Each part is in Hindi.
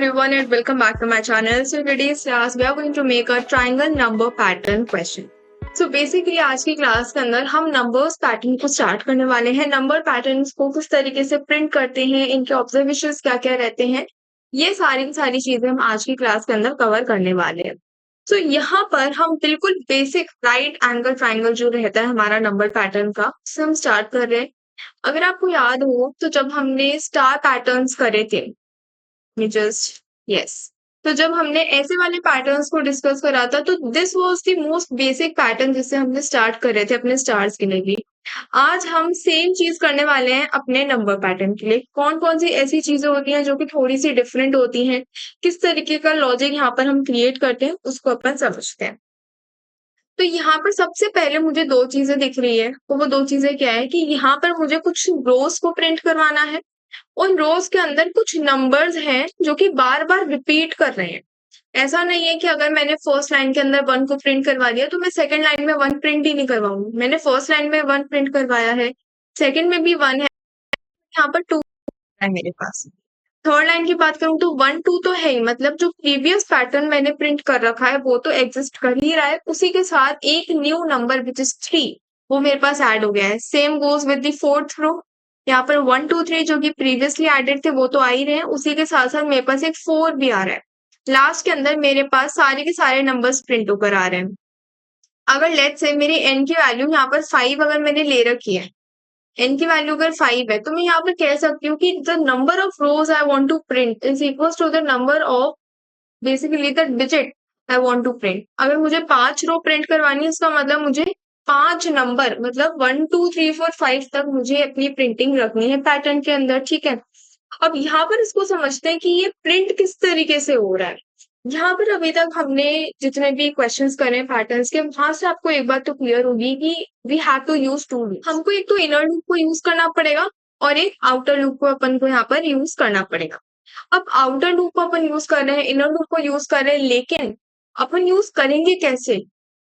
everyone and welcome back to my channel. So today's class we are going to make a triangle number pattern question. So basically आज की क्लास के अंदर हम नंबर्स पैटर्न को स्टार्ट करने वाले हैं. नंबर पैटर्न्स को किस तरीके से प्रिंट करते हैं, इनके ऑब्जर्वेशंस क्या क्या रहते हैं, ये सारी चीजें हम आज की क्लास के अंदर कवर करने वाले हैं. तो यहाँ पर हम बिल्कुल बेसिक राइट एंगल ट्राइंगल जो रहता है हमारा नंबर पैटर्न का, उससे हम स्टार्ट कर रहे हैं. अगर आपको याद हो तो जब हमने स्टार पैटर्न्स करे थे, यस, तो जब हमने ऐसे वाले पैटर्न्स को डिस्कस करा था तो this was the most basic pattern जिससे हमने स्टार्ट कर रहे थे अपने स्टार्स के लिए भी. आज हम सेम चीज करने वाले हैं अपने नंबर पैटर्न के लिए. कौन कौन सी ऐसी चीजें होती हैं जो कि थोड़ी सी डिफरेंट होती हैं, किस तरीके का लॉजिक यहाँ पर हम क्रिएट करते हैं, उसको अपन समझते हैं. तो यहाँ पर सबसे पहले मुझे दो चीजें दिख रही है. तो वो दो चीजें क्या है कि यहाँ पर मुझे कुछ रोज को प्रिंट करवाना है. उन रोज के अंदर कुछ नंबर्स हैं जो कि बार बार रिपीट कर रहे हैं. ऐसा नहीं है कि अगर मैंने फर्स्ट लाइन के अंदर 1 को प्रिंट करवा दिया तो मैं सेकंड लाइन में 1 प्रिंट ही नहीं करवाऊंगी. मैंने फर्स्ट लाइन में 1 प्रिंट करवाया है, सेकंड में भी 1 है, यहाँ पर 2 है मेरे पास. थर्ड लाइन की बात करूं तो 1 2 तो है ही, मतलब जो प्रीवियस पैटर्न मैंने प्रिंट कर रखा है वो तो एग्जिस्ट कर ही रहा है. उसी के साथ एक न्यू नंबर विच इज 3 वो मेरे पास ऐड हो गया है. Same goes with the fourth row. यहाँ पर 1 2 3 जो कि प्रीवियसली एडेड थे वो तो आ ही रहे हैं, उसी के साथ साथ मेरे पास एक 4 भी आ रहा है. लास्ट के अंदर मेरे पास सारे के सारे नंबर्स प्रिंट होकर आ रहे हैं. अगर लेट्स से मेरी n की वैल्यू यहाँ पर 5 अगर मैंने ले रखी है, n की वैल्यू अगर 5 है, तो मैं यहाँ पर कह सकती हूँ कि the number of rows I want to print is equals to the number of basically the digit I want to print. अगर मुझे 5 रो प्रिंट करवानी है, इसका मतलब मुझे 5 नंबर, मतलब 1 2 3 4 5 तक मुझे अपनी प्रिंटिंग रखनी है पैटर्न के अंदर. ठीक है, अब यहाँ पर इसको समझते हैं कि ये प्रिंट किस तरीके से हो रहा है. यहाँ पर अभी तक हमने जितने भी क्वेश्चंस करे पैटर्न्स के, वहां से आपको एक बात तो क्लियर होगी कि we have to use 2 loop. हमको एक तो इनर लूप को यूज करना पड़ेगा और एक आउटर लूप को अपन को यहाँ पर यूज करना पड़ेगा. अब आउटर लूप को अपन यूज कर रहे हैं, इनर लूप को यूज कर रहे हैं, लेकिन अपन यूज करेंगे कैसे,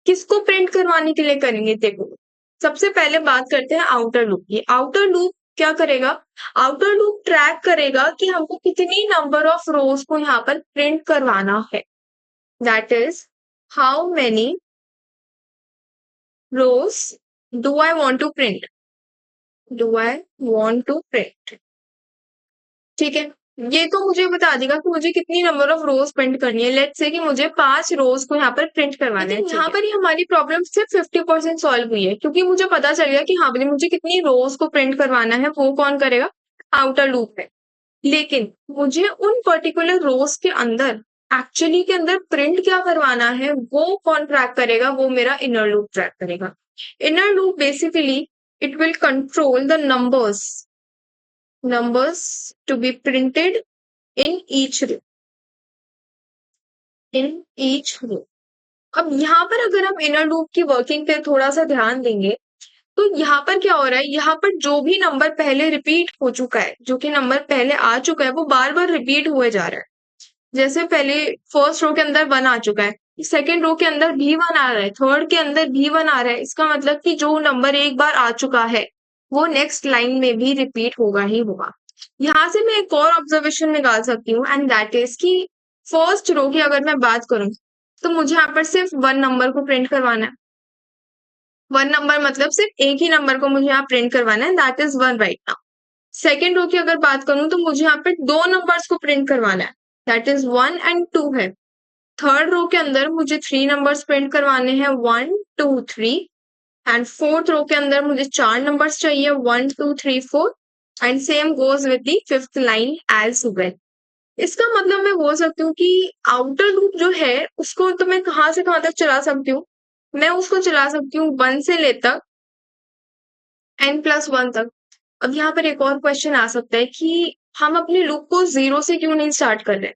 किसको प्रिंट करवाने के लिए करेंगे. देखो, सबसे पहले बात करते हैं आउटर लूप की. आउटर लूप क्या करेगा, आउटर लूप ट्रैक करेगा कि हमको कितनी नंबर ऑफ रोज को यहाँ पर प्रिंट करवाना है. That is how many rows do I want to print, do I want to print. ठीक है, ये तो मुझे बता देगा कि मुझे कितनी नंबर ऑफ रोज प्रिंट करनी है. लेट्स से कि मुझे 5 रोज को यहाँ पर प्रिंट करवाना है. यहाँ पर ही हमारी प्रॉब्लम सिर्फ 50% सॉल्व हुई है, क्योंकि मुझे पता चल गया कि हाँ भाई मुझे कितनी रोज को प्रिंट करवाना है, वो कौन करेगा, आउटर लूप है. लेकिन मुझे उन पर्टिकुलर रोज के अंदर एक्चुअली के अंदर प्रिंट क्या करवाना है वो कौन ट्रैक करेगा, वो मेरा इनर लूप ट्रैक करेगा. Inner loop basically it will control the numbers to be printed in each row, in each row. अब यहाँ पर अगर हम इनर लूप की वर्किंग पे थोड़ा सा ध्यान देंगे तो यहाँ पर क्या हो रहा है, यहाँ पर जो भी नंबर पहले रिपीट हो चुका है, जो कि नंबर पहले आ चुका है, वो बार बार रिपीट हुए जा रहा है. जैसे पहले फर्स्ट रो के अंदर 1 आ चुका है, सेकेंड रो के अंदर भी 1 आ रहा है, थर्ड के अंदर भी 1 आ रहा है. इसका मतलब कि जो नंबर एक बार आ चुका है वो नेक्स्ट लाइन में भी रिपीट होगा ही होगा. यहाँ से मैं एक और ऑब्जर्वेशन निकाल सकती हूँ, एंड दैट इज कि फर्स्ट रो की अगर मैं बात करूं तो मुझे यहाँ पर सिर्फ 1 नंबर को प्रिंट करवाना है. 1 नंबर मतलब सिर्फ एक ही नंबर को मुझे यहाँ प्रिंट करवाना है, that is 1 right now. Second row की अगर बात करूं तो मुझे यहाँ पर 2 नंबर्स को प्रिंट करवाना है, दैट इज 1 एंड 2 है. थर्ड रो के अंदर मुझे 3 नंबर्स प्रिंट करवाने हैं, 1 2 3. एंड फोर्थ रो के अंदर मुझे 4 नंबर्स चाहिए, 1 2 3 4. And same goes with the fifth line as well. इसका मतलब मैं बोल सकती हूँ कि आउटर लूप जो है उसको तो मैं कहाँ से कहाँ तक चला सकती हूँ, मैं उसको चला सकती हूँ 1 से ले तक n+1 तक. अब यहाँ पर एक और क्वेश्चन आ सकता है कि हम अपने लूप को 0 से क्यों नहीं स्टार्ट कर रहे.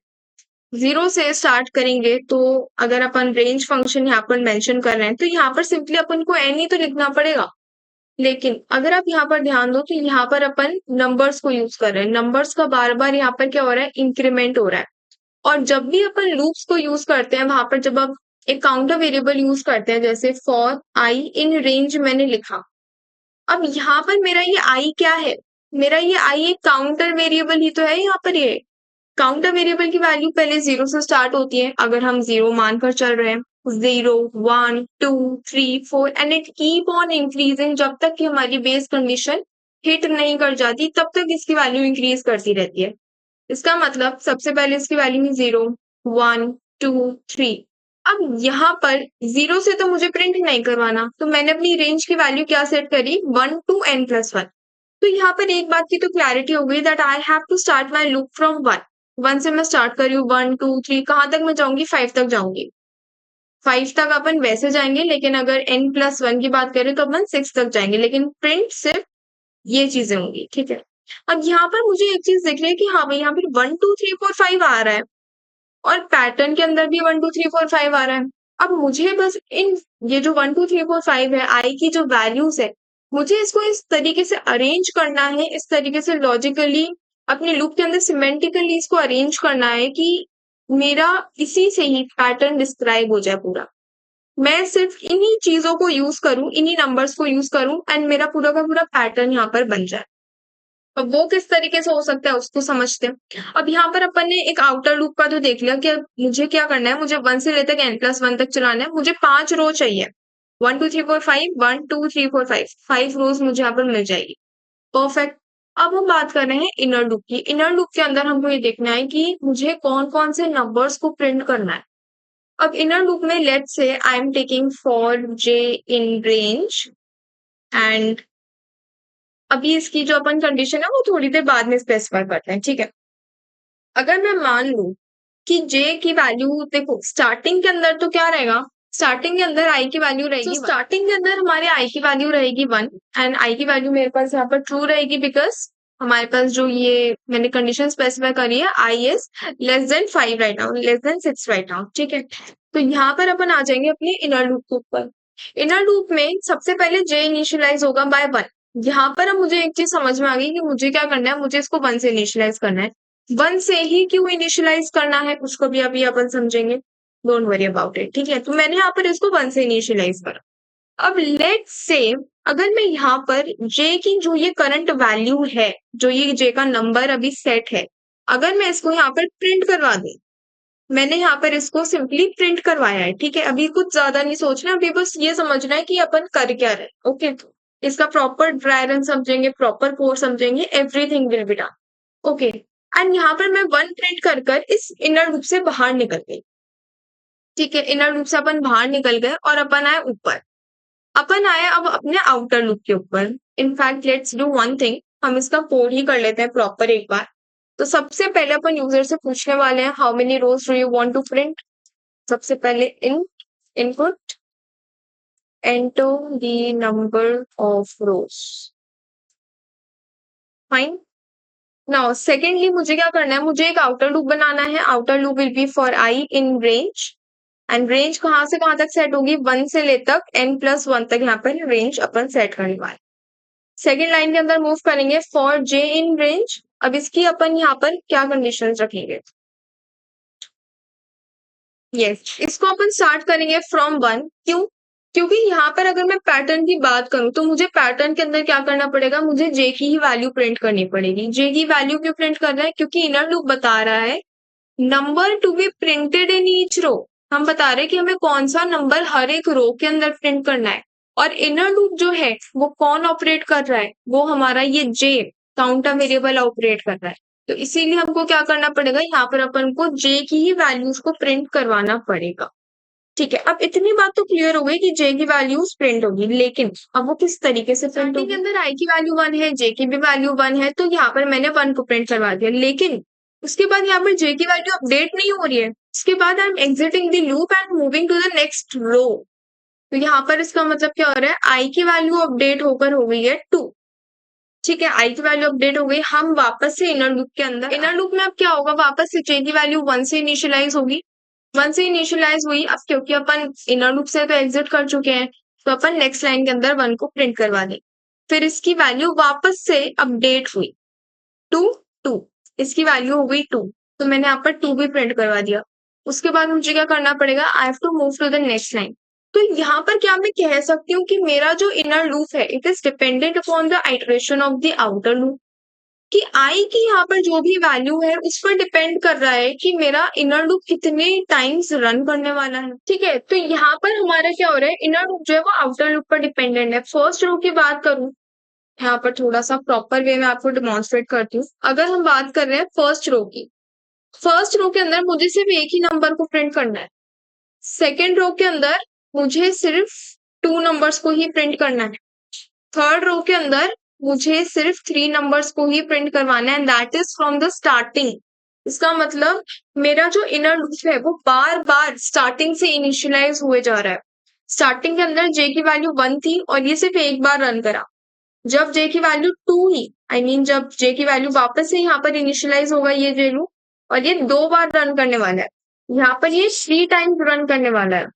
0 से स्टार्ट करेंगे तो अगर अपन रेंज फंक्शन यहाँ पर मेंशन कर रहे हैं तो यहाँ पर सिंपली अपन को n ही तो लिखना पड़ेगा. लेकिन अगर आप यहाँ पर ध्यान दो तो यहाँ पर अपन नंबर्स को यूज कर रहे हैं, नंबर्स का बार बार यहाँ पर क्या हो रहा है, इंक्रीमेंट हो रहा है. और जब भी अपन लूप्स को यूज करते हैं वहां पर जब आप एक काउंटर वेरिएबल यूज करते हैं, जैसे फॉर आई इन रेंज मैंने लिखा, अब यहाँ पर मेरा ये आई क्या है, मेरा ये आई एक काउंटर वेरिएबल ही तो है यहाँ पर. ये काउंटर वेरिएबल की वैल्यू पहले 0 से स्टार्ट होती है, अगर हम 0 मानकर चल रहे हैं, 0, 1, 2, 3, 4 and it keep on increasing जब तक कि हमारी बेस कंडीशन हिट नहीं कर जाती, तब तक इसकी वैल्यू इंक्रीज करती रहती है। इसका मतलब सबसे पहले इसकी वैल्यू है 0, 1, 2, 3। अब यहाँ पर 0 से तो मुझे प्रिंट नहीं करवाना, तो मैंने अपनी रेंज की वैल्यू क्या सेट करी, 1 to n+1। तो यहाँ पर एक बात की तो क्लैरिटी हो गई that I have to start my loop from 1। 1 से मैं स्टार्ट कर रही हूँ, 1, 2, 3, कहाँ तक मैं जाऊंगी, 5 तक जाऊंगी। 5 तक अपन वैसे जाएंगे, लेकिन अगर n+1 की बात करें तो अपन 6 तक जाएंगे, लेकिन प्रिंट सिर्फ ये चीजें होंगी, ठीक है। अब यहाँ पर मुझे एक चीज दिख रही है कि हाँ भाई, यहाँ पर 1, 2, 3, 4, 5 आ रहा है और पैटर्न के अंदर भी 1, 2, 3, 4, 5 आ रहा है। अब मुझे बस इन ये जो 1, 2, 3, 4, 5 है, आई की जो वैल्यूज है, मुझे इसको इस तरीके से अरेंज करना है, इस तरीके से लॉजिकली अपने लूप के अंदर सिमेंटिकली इसको अरेंज करना है कि मेरा इसी से ही पैटर्न डिस्क्राइब हो जाए पूरा। मैं सिर्फ इन्हीं चीजों को यूज करूं, इन्हीं नंबर्स को यूज करूं एंड मेरा पूरा का पूरा पैटर्न यहाँ पर बन जाए। अब वो किस तरीके से हो सकता है उसको समझते हैं। अब यहाँ पर अपन ने एक आउटर लूप का तो देख लिया कि अब मुझे क्या करना है, मुझे 1 से लेकर n+1 तक चलाना है, मुझे 5 रो चाहिए। 1, 2, 3, 4, 5, 1, 2, 3, 4, 5, 5 रोज मुझे यहाँ पर मिल जाएगी। परफेक्ट। अब हम बात कर रहे हैं इनर लूप की। इनर लूप के अंदर हमको ये देखना है कि मुझे कौन कौन से नंबर्स को प्रिंट करना है। अब इनर लूप में let's say I am taking for j in range and अभी इसकी जो अपन कंडीशन है वो थोड़ी देर बाद में स्पेसिफाई करते हैं, ठीक है। अगर मैं मान लूं कि j की वैल्यू, देखो स्टार्टिंग के अंदर तो क्या रहेगा, स्टार्टिंग के अंदर i की वैल्यू रहेगी, स्टार्टिंग के अंदर हमारे i की वैल्यू रहेगी 1 एंड i की वैल्यू मेरे पास यहाँ पर ट्रू रहेगी बिकॉज हमारे पास जो ये मैंने कंडीशन स्पेसिफाई करी है, i is less then 5 right now, less than 6 right now, ठीक है। तो यहाँ पर अपन आ जाएंगे अपने इनर लूप के ऊपर। इनर लूप में सबसे पहले j इनिशियलाइज होगा बाय 1। यहाँ पर अब मुझे एक चीज समझ में आ गई कि मुझे क्या करना है, मुझे इसको 1 से इनिशियलाइज करना है। 1 से ही क्यों इनिशियलाइज करना है उसको भी अभी अपन समझेंगे, डोंट वरी अबाउट इट, ठीक है। तो मैंने यहाँ पर इसको 1 से इनिशियलाइज करा। अब लेट्स से अगर मैं यहाँ पर j की जो ये करंट वैल्यू है, जो ये j का नंबर अभी सेट है, अगर मैं इसको यहाँ पर प्रिंट करवा दूं, मैंने यहाँ पर इसको सिंपली प्रिंट करवाया है, ठीक है। अभी कुछ ज्यादा नहीं सोचना, अभी बस ये समझना है कि अपन कर क्या रहे, ओके। इसका प्रॉपर ड्राई रन समझेंगे, प्रॉपर कोड समझेंगे, everything will be done, okay. And यहाँ पर मैं 1 प्रिंट कर कर इस इनर लूप से बाहर निकल गई, ठीक है। इनर लूप से अपन बाहर निकल गए और अपन आए ऊपर। अपन आए अब अपने आउटर लूप के ऊपर। In fact let's do one thing, हम इसका कोड ही कर लेते हैं प्रॉपर एक बार। तो सबसे पहले अपन यूजर से पूछने वाले हैं how many rows do you want to print. सबसे पहले input enter the number of rows, fine. Now secondly मुझे क्या करना है, मुझे एक आउटर लूप बनाना है। Outer loop will be for I in range and range कहां से कहां तक सेट होगी, 1 से ले तक n+1 तक यहाँ पर रेंज अपन सेट करने वाले। सेकेंड लाइन के अंदर मूव करेंगे फॉर j इन रेंज। अब इसकी अपन यहाँ पर क्या कंडीशंस रखेंगे, यस इसको अपन स्टार्ट करेंगे फ्रॉम 1। क्यों, क्योंकि यहाँ पर अगर मैं पैटर्न की बात करूं तो मुझे पैटर्न के अंदर क्या करना पड़ेगा, मुझे j की ही वैल्यू प्रिंट करनी पड़ेगी। j की वैल्यू क्यों प्रिंट कर रहा है, क्योंकि इनर लूप बता रहा है number to be printed in each row. हम बता रहे हैं कि हमें कौन सा नंबर हर एक रो के अंदर प्रिंट करना है। और इनर लूप जो है वो कौन ऑपरेट कर रहा है, वो हमारा ये j काउंटर वेरिएबल ऑपरेट कर रहा है। तो इसीलिए हमको क्या करना पड़ेगा, यहाँ पर अपन को j की ही वैल्यूज को प्रिंट करवाना पड़ेगा, ठीक है। अब इतनी बात तो क्लियर हो गई कि j की वैल्यूज प्रिंट होगी, लेकिन अब वो किस तरीके से प्रिंट होगी। के अंदर i की वैल्यू 1 है, j की भी वैल्यू 1 है, तो यहाँ पर मैंने 1 को प्रिंट करवा दिया। लेकिन उसके बाद यहाँ पर j की वैल्यू अपडेट नहीं हो रही है। उसके बाद I am exiting the loop and moving to the next row. तो यहाँ पर इसका मतलब क्या हो रहा है, i की वैल्यू अपडेट होकर हो गई है 2, ठीक है। i की वैल्यू अपडेट हो गई, हम वापस से इनर लूप के अंदर, इनर लूप में अब क्या होगा, वापस से j की वैल्यू 1 से इनिशियलाइज होगी। 1 से इनिशियलाइज हुई, अब क्योंकि अपन इनर लूप से तो एग्जिट कर चुके हैं, तो अपन नेक्स्ट लाइन के अंदर 1 को प्रिंट करवा दें। फिर इसकी वैल्यू वापस से अपडेट हुई 2, 2, इसकी वैल्यू हो गई 2, तो मैंने यहाँ पर 2 भी प्रिंट करवा दिया। उसके बाद मुझे क्या करना पड़ेगा, I have to move to the next line. तो यहाँ पर क्या मैं कह सकती हूँ कि मेरा जो इनर लूप है it is dependent upon the iteration of the outer loop. कि आई की यहाँ पर जो भी वैल्यू है उस पर डिपेंड कर रहा है कि मेरा इनर लूप कितने टाइम्स रन करने वाला है। ठीक है, तो यहाँ पर हमारा क्या हो रहा है, इनर लूप जो है वो आउटर लूप पर डिपेंडेंट है। फर्स्ट रो की बात करूं, यहाँ पर थोड़ा सा प्रॉपर वे में आपको डिमॉन्स्ट्रेट करती हूँ। अगर हम बात कर रहे हैं फर्स्ट रो की, फर्स्ट रो के अंदर मुझे सिर्फ एक ही नंबर को प्रिंट करना है। सेकेंड रो के अंदर मुझे सिर्फ 2 नंबर्स को ही प्रिंट करना है। थर्ड रो के अंदर मुझे सिर्फ 3 नंबर्स को ही प्रिंट करवाना है, and that is from the starting. इसका मतलब मेरा जो इनर लूप है वो बार बार स्टार्टिंग से इनिशियलाइज हुए जा रहा है। स्टार्टिंग के अंदर जे की वैल्यू 1 थी और ये सिर्फ एक बार रन करा। जब जे की वैल्यू 2 ही, जब जे की वैल्यू वापस से यहाँ पर इनिशियलाइज होगा ये जे लूप, और ये 2 बार रन करने वाला है। यहाँ पर ये 3 टाइम्स रन करने वाला है।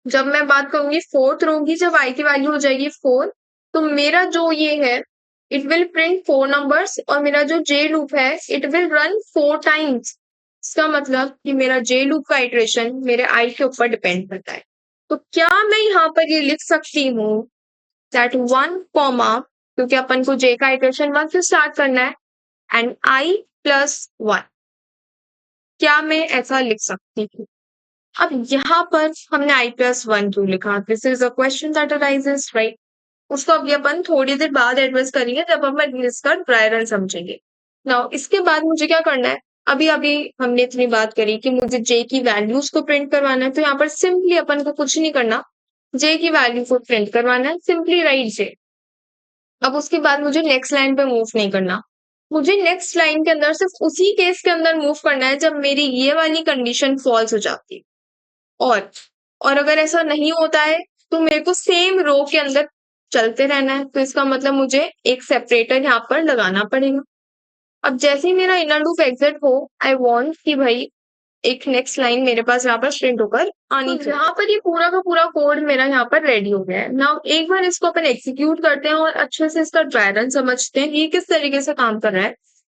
जब मैं बात करूंगी फोर्थ रो की, जब आई की वैल्यू हो जाएगी 4, तो मेरा जो ये है इट विल प्रिंट 4 नंबर्स, और मेरा जो जे लूप है इट विल रन 4 टाइम्स। इसका मतलब कि मेरा जे लूप का इटरेशन मेरे आई के ऊपर डिपेंड करता है। तो क्या मैं यहाँ पर ये लिख सकती हूँ दैट 1 कॉमा, क्योंकि अपन को जे का इटरेशन 1 से स्टार्ट करना है, एंड आई प्लस 1, क्या मैं ऐसा लिख सकती हूँ? अब यहाँ पर हमने आई प्लस 1 क्यों लिखा? This is a question that arises, right? उसको अभी अपन थोड़ी देर बाद एड्रेस करेंगे जब अपन इसका ड्राई रन समझेंगे। नाउ इसके बाद मुझे क्या करना है, अभी अभी हमने इतनी बात करी कि मुझे जे की वैल्यूज को प्रिंट करवाना है, तो यहाँ पर सिंपली अपन को कुछ नहीं करना, जे की वैल्यू को प्रिंट करवाना है, सिंपली राइट जे। अब उसके बाद मुझे नेक्स्ट लाइन पे मूव नहीं करना, मुझे नेक्स्ट लाइन के अंदर सिर्फ उसी केस के अंदर मूव करना है जब मेरी ये वाली कंडीशन फॉल्स हो जाती है। और अगर ऐसा नहीं होता है तो मेरे को सेम रो के अंदर चलते रहना है, तो इसका मतलब मुझे एक सेपरेटर यहाँ पर लगाना पड़ेगा। अब जैसे ही मेरा इनर लूप एग्जिट हो, आई वांट कि भाई एक नेक्स्ट लाइन मेरे पास यहाँ पर प्रिंट होकर आनी चाहिए। यहाँ पर ये पूरा का पूरा कोड मेरा यहाँ पर रेडी हो गया है। नाउ एक बार इसको अपन एग्जीक्यूट करते हैं और अच्छे से इसका ड्राई रन समझते हैं ये किस तरीके से काम कर रहा है।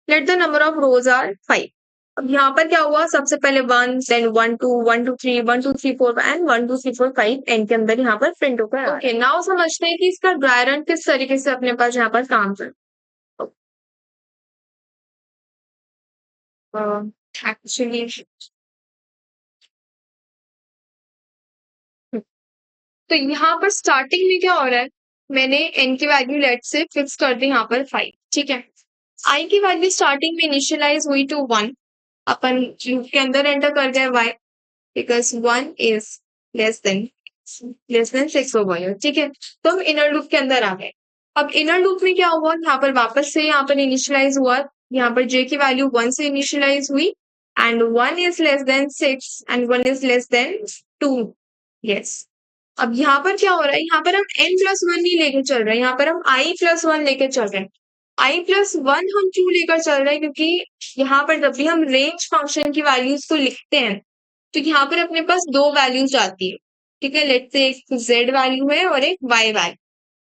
Let the number of rows are 5। अब यहाँ पर क्या हुआ, सबसे पहले 1, देन 1 2 1 2 3 1 2 3 4 एंड 1 2 3 4 5 एन के अंदर यहाँ पर प्रिंट होकर। ओके, नाउ समझते हैं कि इसका ड्राई रन किस तरीके से अपने पास यहाँ पर काम कर। एक्चुअली तो यहाँ पर स्टार्टिंग में क्या हो रहा है, मैंने एन की वैल्यू लेट से फिक्स कर दी यहाँ पर 5। ठीक है, आई की वैल्यू स्टार्टिंग में इनिशियलाइज हुई टू 1, अपन लूप के अंदर एंटर कर गए why, because 1 is less than 6 over here. ठीक है, तो हम इनर लूप के अंदर आ गए। अब इनर लूप में क्या हुआ, यहाँ पर वापस से यहाँ पर इनिशियलाइज हुआ, यहाँ पर जे की वैल्यू 1 से इनिशियलाइज हुई, and 1 is less than 6 and 1 is less then 2। Yes, अब यहाँ पर क्या हो रहा है, यहाँ पर हम n+1 नहीं लेके चल रहे हैं, यहाँ पर हम i+1 लेके चल रहे हैं। i+1 हम क्यों लेकर चल रहे हैं, क्योंकि यहाँ पर जब भी हम रेंज फंक्शन की वैल्यूज को लिखते हैं तो यहाँ पर अपने पास 2 वैल्यूज आती है। ठीक है, लेट्स से एक z वैल्यू है और एक y वैल्यू।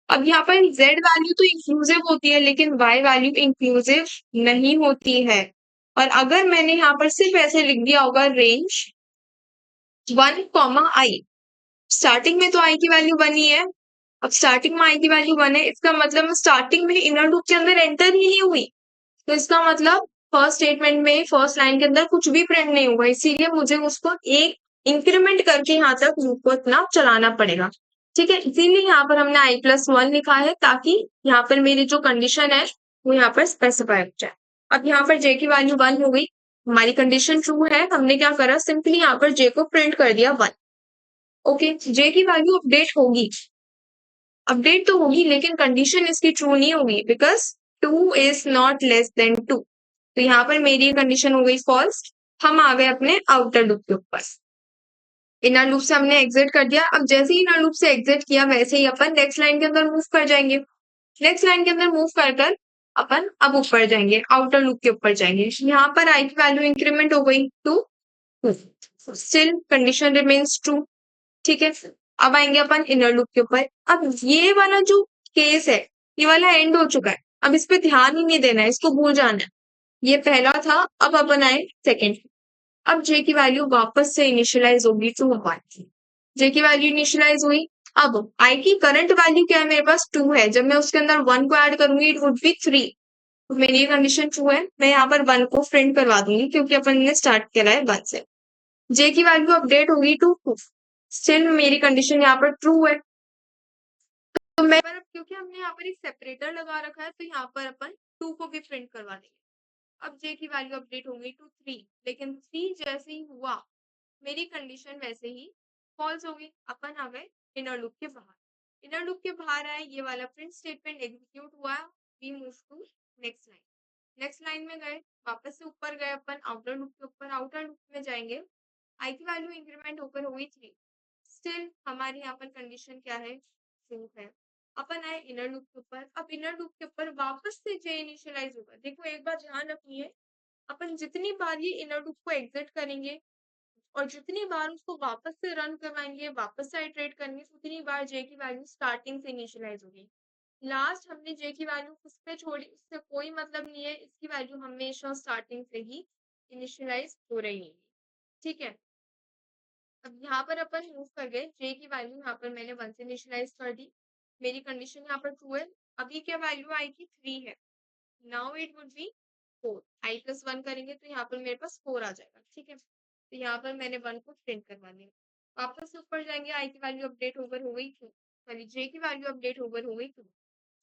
अब यहाँ पर z वैल्यू तो इंक्लूसिव होती है लेकिन y वैल्यू इंक्लूसिव नहीं होती है। और अगर मैंने यहाँ पर सिर्फ ऐसे लिख दिया होगा रेंज 1 i, स्टार्टिंग में तो आई की वैल्यू 1 ही है। अब स्टार्टिंग में आई की वैल्यू 1 है, इसका मतलब स्टार्टिंग में इनर लूप के अंदर एंटर ही नहीं हुई, तो इसका मतलब फर्स्ट स्टेटमेंट में फर्स्ट लाइन के अंदर कुछ भी प्रिंट नहीं होगा, इसीलिए मुझे उसको एक इंक्रीमेंट करके यहाँ तक लूप को इतना चलाना पड़ेगा। ठीक है, इसीलिए यहाँ पर हमने i+1 लिखा है ताकि यहाँ पर मेरी जो कंडीशन है वो यहाँ पर स्पेसिफाई हो जाए। अब यहाँ पर जे की वैल्यू 1 हो गई, हमारी कंडीशन ट्रू है, हमने क्या करा, सिंपली यहाँ पर जे को प्रिंट कर दिया 1। ओके, जे की वैल्यू अपडेट होगी, अपडेट तो होगी लेकिन कंडीशन इसकी ट्रू नहीं होगी, because 2 is not less than 2। तो यहाँ पर मेरी कंडीशन हो गई फॉल्स। हम आ गए अपने आउटर लूप के ऊपर, इनर लूप से हमने एग्जिट कर दिया। अब जैसे ही इनर लूप से एग्जिट किया वैसे ही अपन नेक्स्ट लाइन के अंदर मूव कर जाएंगे। नेक्स्ट लाइन के अंदर मूव कर कर अपन अब ऊपर जाएंगे, आउटर लूप के ऊपर जाएंगे। यहाँ पर आई की वैल्यू इंक्रीमेंट हो गई two, still condition remains true. ठीक है, अब आएंगे अपन इनर लूप के ऊपर। अब ये वाला जो केस है ये वाला एंड हो चुका है, अब इस पे ध्यान ही नहीं देना है, इसको भूल जाना है। ये पहला था, अब अपन आए सेकेंड। अब जे की वैल्यू वापस से इनिशियलाइज होगी टू 1, जे की वैल्यू इनिशियलाइज हुई। अब आई की करंट वैल्यू क्या है, मेरे पास 2 है, जब मैं उसके अंदर 1 को ऐड करूंगी इट वुड बी 3। मेरी ये कंडीशन ट्रू है, मैं यहाँ पर 1 को प्रिंट करवा दूंगी क्योंकि अपन ने स्टार्ट करा है 1 से। जे की वैल्यू अपडेट होगी टू 2, स्टिल मेरी कंडीशन यहाँ पर ट्रू है। तो मैं पर क्योंकि हमने यहाँ पर एक सेपरेटर लगा रखा है तो यहाँ पर अपन 2 को भी प्रिंट करवा देंगे। अब जे की वैल्यू अपडेट होगी टू 3, लेकिन 3 जैसे ही हुआ मेरी कंडीशन वैसे ही फॉल्स होगी। अपन आ गए इनर लूप के बाहर। इनर लूप के बाहर आए, ये वाला प्रिंट स्टेटमेंट एग्जीक्यूट हुआ, we move to next line. Next line में गए, वापस से ऊपर गए अपन आउटर लूप के ऊपर। आउटर लूप में जाएंगे, आई की वैल्यू इंक्रीमेंट होकर हो गई 3, स्टिल हमारी यहाँ पर कंडीशन क्या है, ट्रू है। अपन आए इनर लूप के ऊपर। अब इनर लूप के ऊपर वापस से जे इनिशियलाइज होगा। देखो एक बार ध्यान रखिए, अपन जितनी बार ये इनर लूप को एग्जिट करेंगे और जितनी बार उसको वापस से रन करवाएंगे, वापस से आइटरेट करेंगे, उतनी बार जे की वैल्यू स्टार्टिंग से इनिशियलाइज होगी। लास्ट हमने जे की वैल्यू किस पे छोड़ी, उससे कोई मतलब नहीं है, इसकी वैल्यू हमेशा स्टार्टिंग से ही इनिशियलाइज हो रही है। ठीक है, अब यहाँ पर अपन मूव कर गए, जे की वैल्यू यहाँ पर मैंने 1 से इनिशियलाइज कर दी, मेरी कंडीशन यहाँ पर ट्रू है। अभी क्या वैल्यू आएगी, 3 है। Now it would be 4, I plus 1 करेंगे तो यहाँ पर मेरे पास 4 आ जाएगा। ठीक है, तो यहाँ पर मैंने 1 को प्रिंट करवा दिया। वापस से ऊपर जाएंगे, आई की वैल्यू अपडेट होकर हो गई 2, सॉरी जे की वैल्यू अपडेट होकर हो गई 2,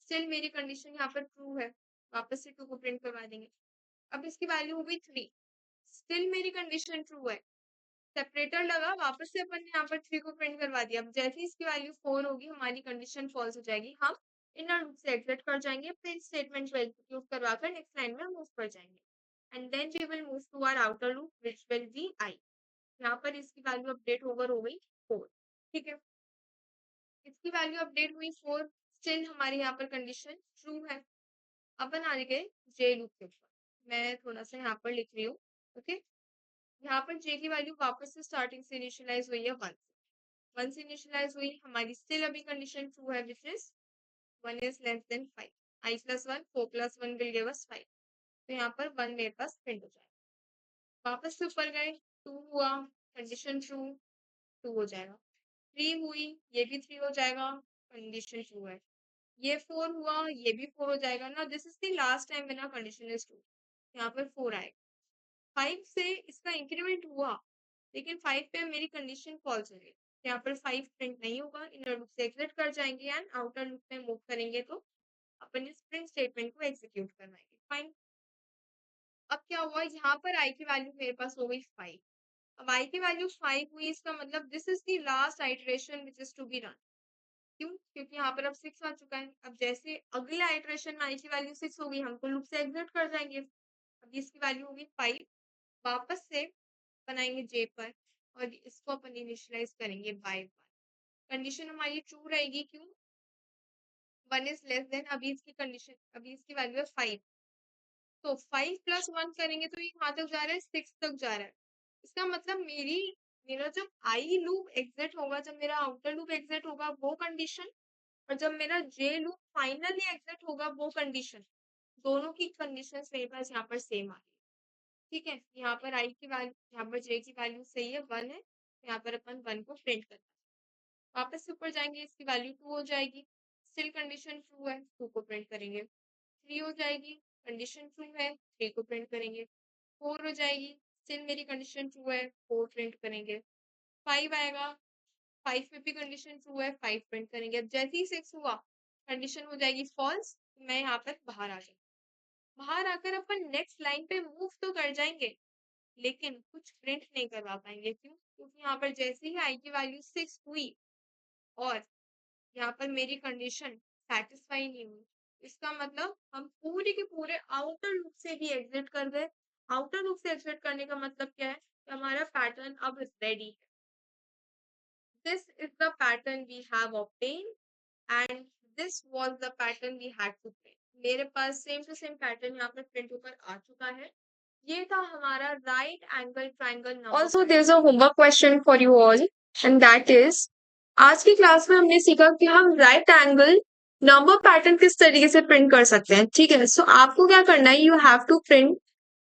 स्टिल मेरी कंडीशन यहाँ पर ट्रू है। वापस से 2 को प्रिंट करवा देंगे। अब इसकी वैल्यू हो गई 3, स्टिल मेरी कंडीशन ट्रू है। सेपरेटर लगा, वापस से अपन ने यहाँ पर 3 को प्रिंट करवा दिया। अब जैसे ही इसकी वैल्यू 4 होगी, हमारी कंडीशन फॉल्स हो जाएगी। हम इनर लूप से एग्जिट कर जाएंगे, प्रिंट स्टेटमेंट को एग्जीक्यूट करवाकर नेक्स्ट लाइन में मूव कर जाएंगे and then we will move to our outer loop which will be I. यहाँ पर इसकी वैल्यू अपडेट होकर हो गई 4। ठीक है, इसकी वैल्यू अपडेट हुई 4, स्टिल हमारे यहाँ पर कंडीशन ट्रू है। अपन आ गए जे लूप के ऊपर। मैं थोड़ा सा यहाँ पर लिख रही हूँ। ओके, यहाँ पर जे की वैल्यू वापस से स्टार्टिंग से इनिशियलाइज हुई है 1, 1 से इनिशियलाइज हुई, हमारी स्टिल अभी कंडीशन ट्रू है which is 1 is less than 5, i plus 1, 4 plus 1 will give us 5, तो यहाँ पर 1 मेरे पास प्रिंट हो जाएगा। वापस से ऊपर गए, 2 हुआ, कंडीशन ट्रू, 2 हो जाएगा। 3 हुई, ये भी 3 हो जाएगा, कंडीशन ट्रू है। ये 4 हुआ, ये भी 4 हो जाएगा ना। This is the last time when our condition is true, यहाँ पर 4 आएगा। 5 से इसका इंक्रीमेंट हुआ, लेकिन 5 पे मेरी कंडीशन फॉल्स हो गई, यहाँ पर 5 प्रिंट नहीं होगा। इनर लूप से एग्जिट कर जाएंगे एंड आउटर लूप में मूव करेंगे तो अपन इस प्रिंट स्टेटमेंट को एग्जीक्यूट करवाएंगे। फाइन, अब क्या हुआ, यहाँ पर आई की वैल्यू मेरे पास हो गई 5। अब आई की वैल्यू 5 हुई, इसका मतलब this is the last iteration which is to be run. क्यों, क्योंकि यहाँ पर अब 6 आ चुका है। अब जैसे अगले आइटरेशन में आई की वैल्यू 6 होगी, हम तो लूप से एग्जिट कर जाएंगे। अब इसकी वैल्यू होगी 5, वापस से बनाएंगे जे पर और इसको अपन इनिशियलाइज करेंगे बाय 1। कंडीशन हमारी ट्रू रहेगी, क्यों, 1 इज लेस देन, अभी इसकी कंडीशन, अभी इसकी वैल्यू है 5, तो 5 प्लस 1 करेंगे तो ये कहाँ तक जा रहा है, 6 तक जा रहा है। इसका मतलब मेरा जब आई लूप एग्जिट होगा, जब मेरा आउटर लूप एग्जिट होगा वो कंडीशन, और जब मेरा जे लूप फाइनली एग्जिट होगा वो कंडीशन, दोनों की कंडीशन मेरे पास यहाँ पर सेम आ रही है। ठीक है, यहाँ पर आई की वैल्यू, यहाँ पर जे की वैल्यू सही है, 1 है, यहाँ पर अपन 1 को प्रिंट करना है। वापस से ऊपर जाएंगे, इसकी वैल्यू 2 हो जाएगी, स्टिल कंडीशन ट्रू है, 2 को प्रिंट करेंगे। 3 हो जाएगी, कंडीशन ट्रू है, 3 को प्रिंट करेंगे। 4 हो जाएगी, स्टिल मेरी कंडीशन ट्रू है, 4 प्रिंट करेंगे। 5 आएगा, 5 पे भी कंडीशन ट्रू है, 5 प्रिंट करेंगे। अब जैसे ही 6 हुआ, कंडीशन हो जाएगी फॉल्स, मैं यहाँ पर बाहर आ जाऊंगी। बाहर आकर अपन नेक्स्ट लाइन पे मूव तो कर जाएंगे, लेकिन कुछ प्रिंट नहीं करवा पाएंगे। क्यों, क्योंकि यहाँ पर जैसे ही आई की वैल्यू 6 हुई और यहाँ पर मेरी कंडीशन सेटिस्फाई नहीं हुई, इसका मतलब हम पूरे के पूरे आउटर लूप से भी एग्जिट कर गए। आउटर लूप से एग्जिट करने का मतलब क्या है, कि हमारा पैटर्न अब रेडी है। This is the pattern we have obtained and this was the pattern we had to print. मेरे पास सेम टू सेम पैटर्न यहाँ पर प्रिंट होकर आ चुका है। ये था हमारा right angle triangle number. Also there is a homework question for you all and that is, आज की क्लास में हमने सीखा कि हम राइट एंगल नंबर पैटर्न किस तरीके से प्रिंट कर सकते हैं। ठीक है, सो आपको क्या करना है, you have to print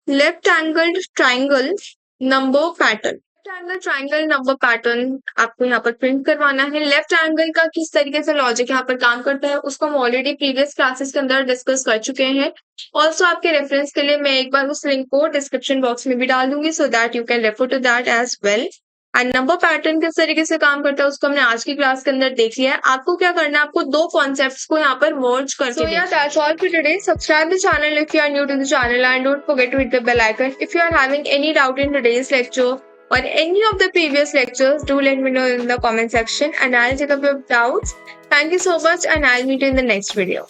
left angle triangle number pattern. Angle triangle number pattern आपको यहाँ पर प्रिंट करवाना है। लेफ्ट एंगल का किस तरीके से लॉजिक यहाँ पर काम करता है उसको हम ऑलरेडी प्रीवियस क्लासेस के अंदर डिस्कस कर चुके हैं। ऑल्सो आपके रेफरेंस के लिए मैं एक बार उस लिंक को डिस्क्रिप्शन बॉक्स में भी डाल दूंगी so that you can refer to that as well. And number pattern किस तरीके से काम करता है उसको हमने आज की क्लास के अंदर देख लिया है। आपको क्या करना है, आपको दो कॉन्सेप्ट्स को यहाँ पर मर्ज करके देखना है। That's all for today. Subscribe the channel if you are new to the channel and don't forget to hit the bell icon if you are having any doubt in today's lecture or any of the previous lectures, do let me know in the comment section and I'll take up your doubts. Thank you so much and I'll meet you in the next video.